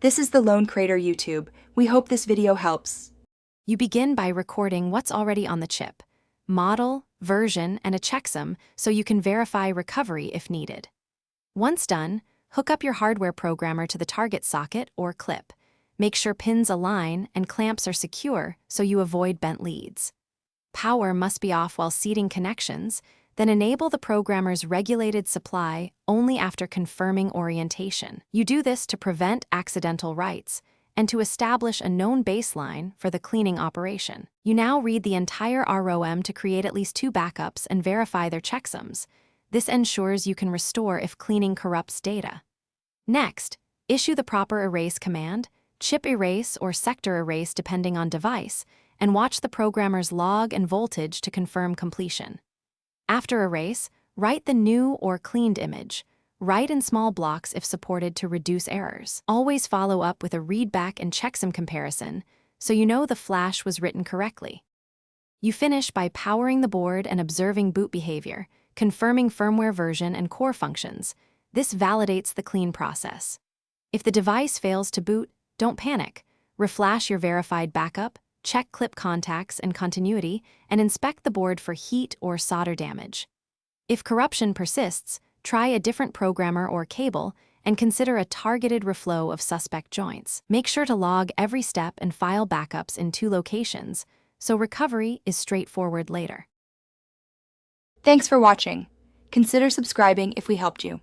This is the Lone Crater YouTube. We hope this video helps. You begin by recording what's already on the chip, model, version, and a checksum so you can verify recovery if needed. Once done, hook up your hardware programmer to the target socket or clip. Make sure pins align and clamps are secure so you avoid bent leads. Power must be off while seating connections, then enable the programmer's regulated supply only after confirming orientation. You do this to prevent accidental writes and to establish a known baseline for the cleaning operation. You now read the entire ROM to create at least 2 backups and verify their checksums. This ensures you can restore if cleaning corrupts data. Next, issue the proper erase command, chip erase or sector erase depending on device, and watch the programmer's log and voltage to confirm completion. After erase, write the new or cleaned image. Write in small blocks if supported to reduce errors. Always follow up with a readback and checksum comparison so you know the flash was written correctly. You finish by powering the board and observing boot behavior, confirming firmware version and core functions. This validates the clean process. If the device fails to boot, don't panic. Reflash your verified backup, check clip contacts and continuity, and inspect the board for heat or solder damage. If corruption persists, try a different programmer or cable and consider a targeted reflow of suspect joints. Make sure to log every step and file backups in 2 locations, so recovery is straightforward later. Thanks for watching. Consider subscribing if we helped you.